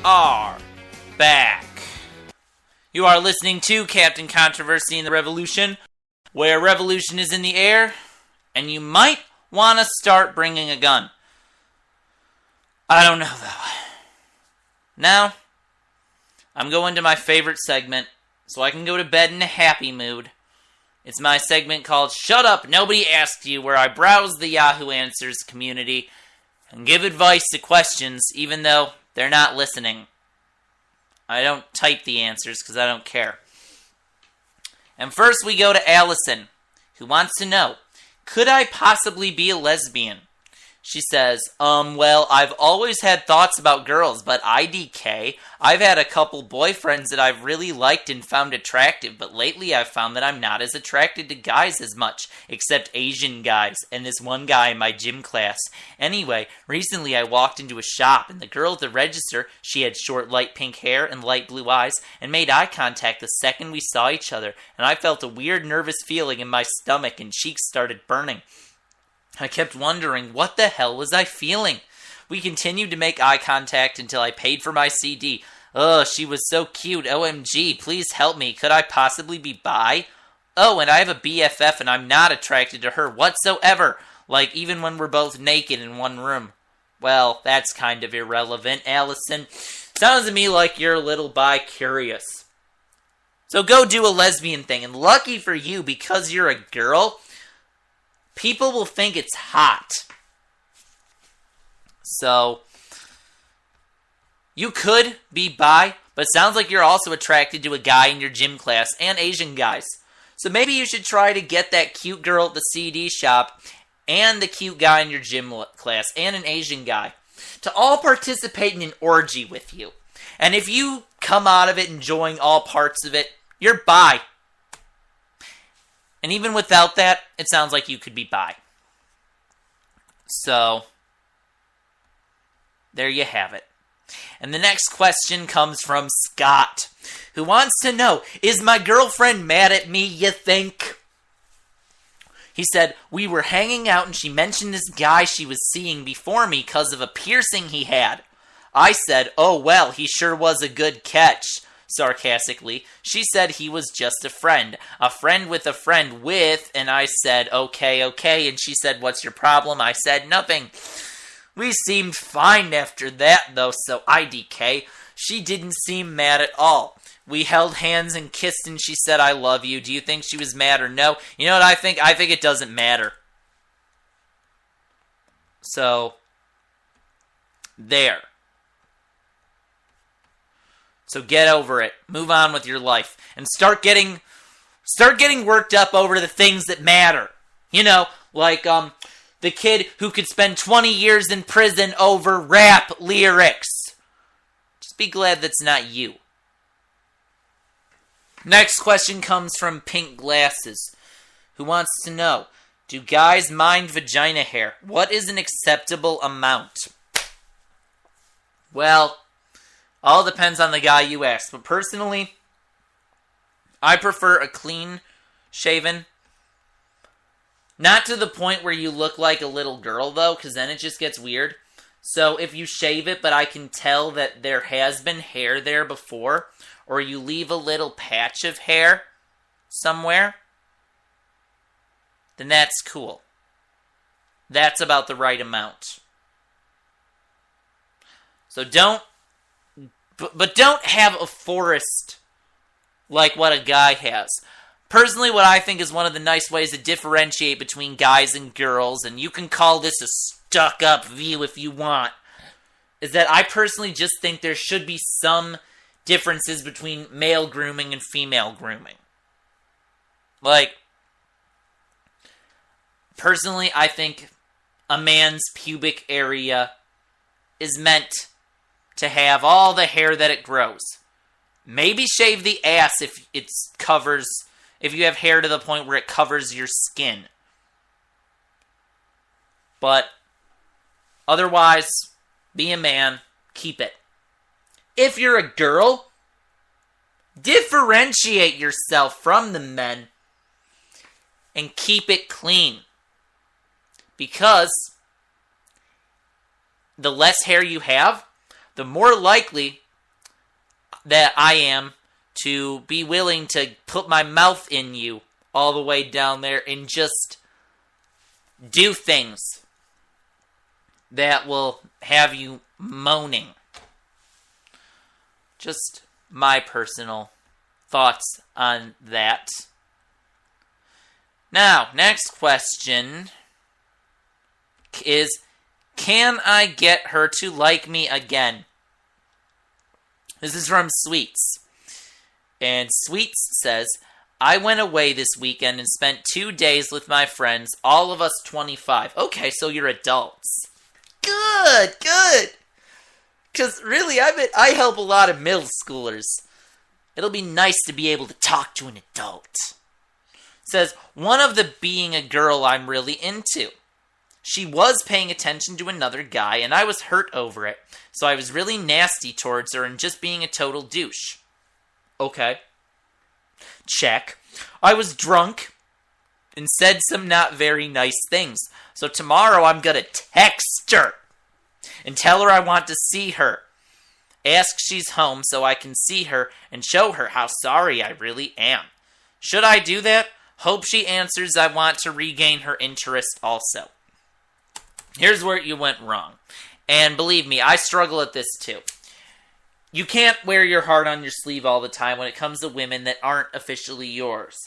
are back. You are listening to Captain Controversy in the Revolution, where revolution is in the air, and you might want to start bringing a gun. I don't know, though. Now, I'm going to my favorite segment, so I can go to bed in a happy mood. It's my segment called Shut Up, Nobody Asked You, where I browse the Yahoo Answers community and give advice to questions, even though they're not listening. I don't type the answers because I don't care. And first we go to Allison, who wants to know, could I possibly be a lesbian? She says, well, I've always had thoughts about girls, but IDK, I've had a couple boyfriends that I've really liked and found attractive, but lately I've found that I'm not as attracted to guys as much, except Asian guys, and this one guy in my gym class. Anyway, recently I walked into a shop, and the girl at the register, she had short light pink hair and light blue eyes, and made eye contact the second we saw each other, and I felt a weird nervous feeling in my stomach, and cheeks started burning. I kept wondering, what the hell was I feeling? We continued to make eye contact until I paid for my CD. Ugh, she was so cute. OMG, please help me. Could I possibly be bi? Oh, and I have a BFF and I'm not attracted to her whatsoever. Like, even when we're both naked in one room. Well, that's kind of irrelevant, Allison. Sounds to me like you're a little bi-curious. So go do a lesbian thing. And lucky for you, because you're a girl, people will think it's hot. So, you could be bi, but it sounds like you're also attracted to a guy in your gym class and Asian guys. So maybe you should try to get that cute girl at the CD shop and the cute guy in your gym class and an Asian guy to all participate in an orgy with you. And if you come out of it enjoying all parts of it, you're bi. And even without that, it sounds like you could be bi. So, there you have it. And the next question comes from Scott, who wants to know, is my girlfriend mad at me, you think? He said, we were hanging out and she mentioned this guy she was seeing before me because of a piercing he had. I said, oh well, he sure was a good catch. Sarcastically, she said he was just a friend with a friend with, and I said, okay, and she said, what's your problem? I said, nothing. We seemed fine after that, though, so IDK, she didn't seem mad at all. We held hands and kissed, and she said, I love you. Do you think she was mad or no? You know what I think? I think it doesn't matter. So, there. So get over it. Move on with your life. And start getting worked up over the things that matter. You know, like the kid who could spend 20 years in prison over rap lyrics. Just be glad that's not you. Next question comes from Pink Glasses, who wants to know, do guys mind vagina hair? What is an acceptable amount? Well, all depends on the guy you ask. But personally, I prefer a clean shaven. Not to the point where you look like a little girl, though, because then it just gets weird. So if you shave it, but I can tell that there has been hair there before, or you leave a little patch of hair somewhere, then that's cool. That's about the right amount. So don't have a forest like what a guy has. Personally, what I think is one of the nice ways to differentiate between guys and girls, and you can call this a stuck-up view if you want, is that I personally just think there should be some differences between male grooming and female grooming. Like, personally, I think a man's pubic area is meant to have all the hair that it grows. Maybe shave the ass if you have hair to the point where it covers your skin. But otherwise, be a man, keep it. If you're a girl, differentiate yourself from the men and keep it clean. Because the less hair you have, the more likely that I am to be willing to put my mouth in you all the way down there and just do things that will have you moaning. Just my personal thoughts on that. Now, next question is, can I get her to like me again? This is from Sweets. And Sweets says, I went away this weekend and spent 2 days with my friends, all of us 25. Okay, so you're adults. Good. Because really, I help a lot of middle schoolers. It'll be nice to be able to talk to an adult. It says, one of the being a girl I'm really into. She was paying attention to another guy, and I was hurt over it. So I was really nasty towards her and just being a total douche. Okay. Check. I was drunk and said some not very nice things. So tomorrow I'm gonna text her and tell her I want to see her. Ask she's home so I can see her and show her how sorry I really am. Should I do that? Hope she answers I want to regain her interest also. Here's where you went wrong. And believe me, I struggle at this too. You can't wear your heart on your sleeve all the time when it comes to women that aren't officially yours.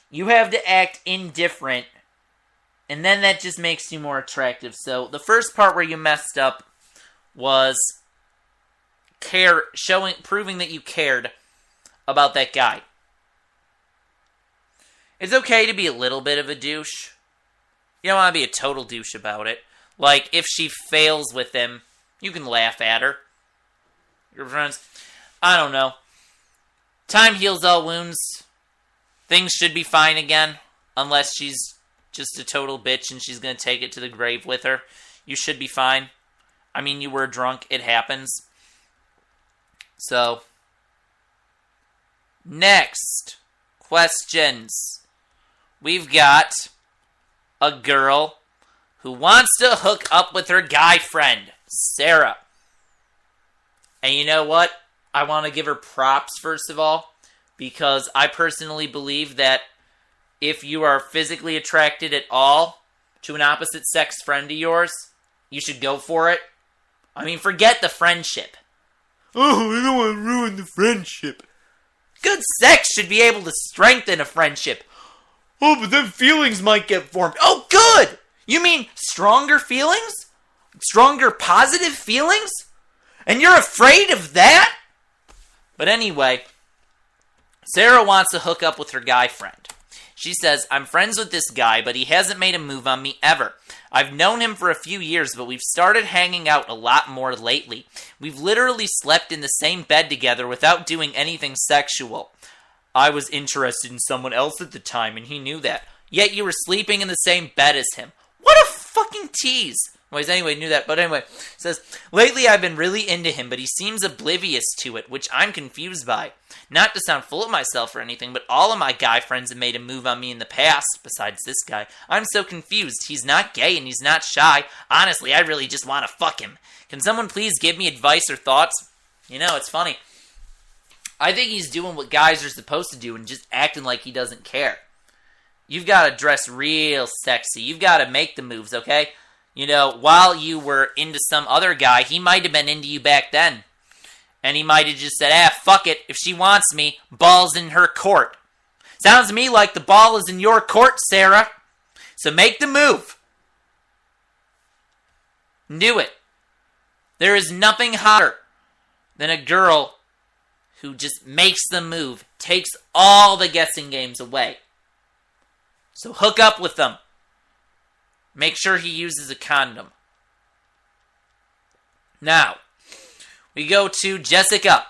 You have to act indifferent, and then that just makes you more attractive. So the first part where you messed up was proving that you cared about that guy. It's okay to be a little bit of a douche. You don't want to be a total douche about it. Like, if she fails with him, you can laugh at her. Your friends, I don't know. Time heals all wounds. Things should be fine again, unless she's just a total bitch and she's going to take it to the grave with her. You should be fine. I mean, you were drunk. It happens. So, next questions. We've got a girl who wants to hook up with her guy friend, Sarah. And you know what? I want to give her props, first of all, because I personally believe that if you are physically attracted at all to an opposite sex friend of yours, you should go for it. I mean, forget the friendship. Oh, I don't want to ruin the friendship. Good sex should be able to strengthen a friendship. Oh, but then feelings might get formed. Oh, good! You mean stronger feelings? Stronger positive feelings? And you're afraid of that? But anyway, Sarah wants to hook up with her guy friend. She says, I'm friends with this guy, but he hasn't made a move on me ever. I've known him for a few years, but we've started hanging out a lot more lately. We've literally slept in the same bed together without doing anything sexual. I was interested in someone else at the time, and he knew that. Yet you were sleeping in the same bed as him. What a fucking tease. Well, anyway, knew that, but anyway, it says, lately I've been really into him, but he seems oblivious to it, which I'm confused by. Not to sound full of myself or anything, but all of my guy friends have made a move on me in the past, besides this guy. I'm so confused. He's not gay and he's not shy. Honestly, I really just want to fuck him. Can someone please give me advice or thoughts? You know, it's funny. I think he's doing what guys are supposed to do and just acting like he doesn't care. You've got to dress real sexy. You've got to make the moves, okay? You know, while you were into some other guy, he might have been into you back then. And he might have just said, fuck it. If she wants me, ball's in her court. Sounds to me like the ball is in your court, Sarah. So make the move. Do it. There is nothing hotter than a girl who just makes the move, takes all the guessing games away. So hook up with them. Make sure he uses a condom. Now, we go to Jessica,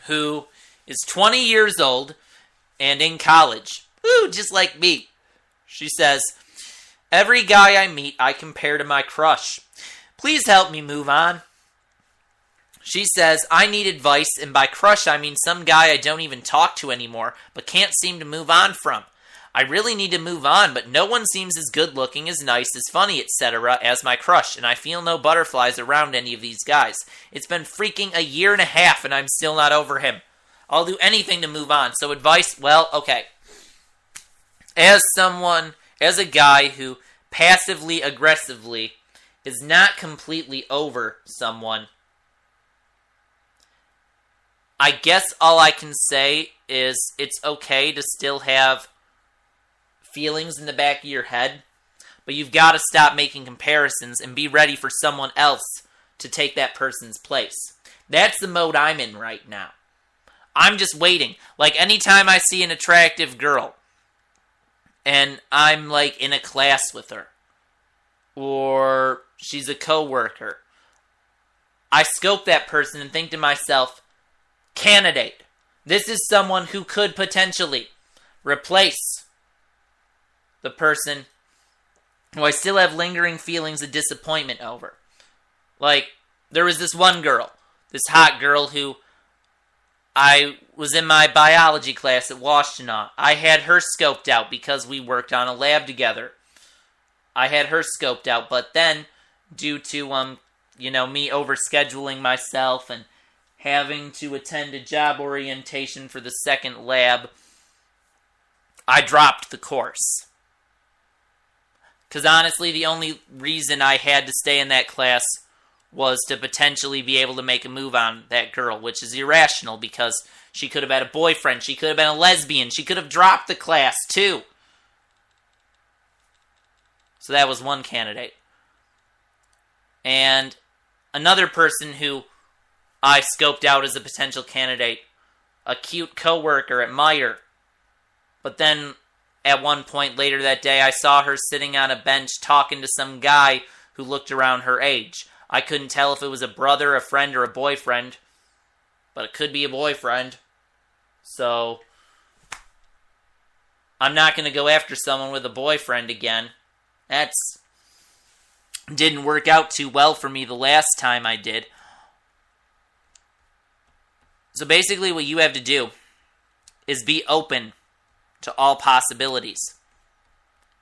who is 20 years old and in college. Ooh, just like me. She says, every guy I meet, I compare to my crush. Please help me move on. She says, I need advice, and by crush I mean some guy I don't even talk to anymore, but can't seem to move on from. I really need to move on, but no one seems as good looking, as nice, as funny, etc. as my crush, and I feel no butterflies around any of these guys. It's been freaking a year and a half, and I'm still not over him. I'll do anything to move on. So advice, well, okay. As a guy who passively aggressively is not completely over someone, I guess all I can say is it's okay to still have feelings in the back of your head, but you've got to stop making comparisons and be ready for someone else to take that person's place. That's the mode I'm in right now. I'm just waiting. Like, anytime I see an attractive girl and I'm like in a class with her, or she's a coworker, I scope that person and think to myself, candidate. This is someone who could potentially replace the person who I still have lingering feelings of disappointment over. Like, there was this one girl, this hot girl who I was in my biology class at Washtenaw. I had her scoped out because we worked on a lab together. I had her scoped out, but then due to me overscheduling myself and having to attend a job orientation for the second lab, I dropped the course. Because honestly, the only reason I had to stay in that class was to potentially be able to make a move on that girl, which is irrational because she could have had a boyfriend, she could have been a lesbian, she could have dropped the class too. So that was one candidate. And another person who I scoped out as a potential candidate, a cute coworker at Meyer. But then at one point later that day, I saw her sitting on a bench talking to some guy who looked around her age. I couldn't tell if it was a brother, a friend, or a boyfriend, but it could be a boyfriend. So I'm not going to go after someone with a boyfriend again. That's didn't work out too well for me the last time I did. So basically what you have to do is be open to all possibilities.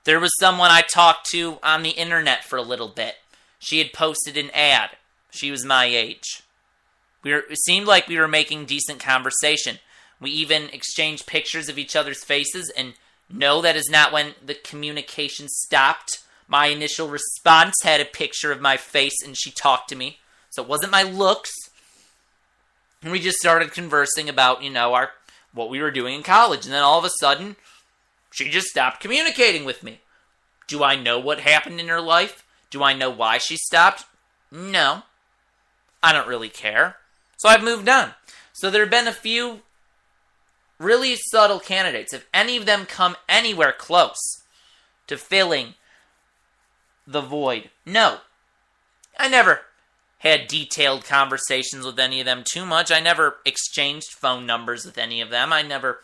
There was someone I talked to on the internet for a little bit. She had posted an ad. She was my age. It seemed like we were making decent conversation. We even exchanged pictures of each other's faces, and no, that is not when the communication stopped. My initial response had a picture of my face, and she talked to me. So it wasn't my looks. And we just started conversing about, what we were doing in college. And then all of a sudden, she just stopped communicating with me. Do I know what happened in her life? Do I know why she stopped? No. I don't really care. So I've moved on. So there have been a few really subtle candidates. If any of them come anywhere close to filling the void, no. I never had detailed conversations with any of them too much. I never exchanged phone numbers with any of them. I never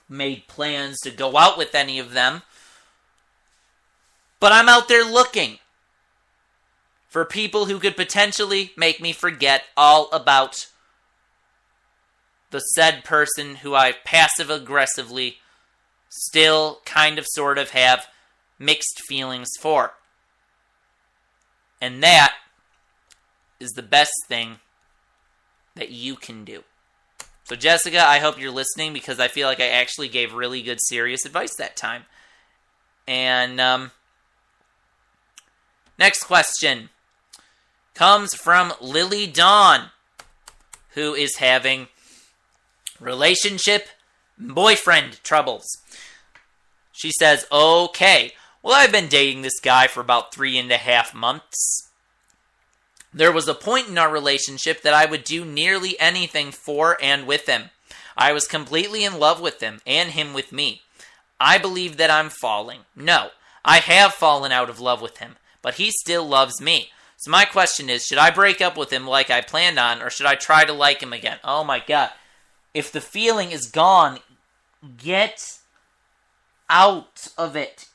made plans to go out with any of them. But I'm out there looking for people who could potentially make me forget all about the said person who I passive-aggressively still kind of sort of have mixed feelings for. And that is the best thing that you can do. So Jessica, I hope you're listening because I feel like I actually gave really good, serious advice that time. And next question comes from Lily Dawn, who is having relationship boyfriend troubles. She says, okay, well, I've been dating this guy for about 3.5 months. There was a point in our relationship that I would do nearly anything for and with him. I was completely in love with him and him with me. I believe that I'm falling. No, I have fallen out of love with him, but he still loves me. So my question is, should I break up with him like I planned on, or should I try to like him again? Oh my God. If the feeling is gone, get out of it.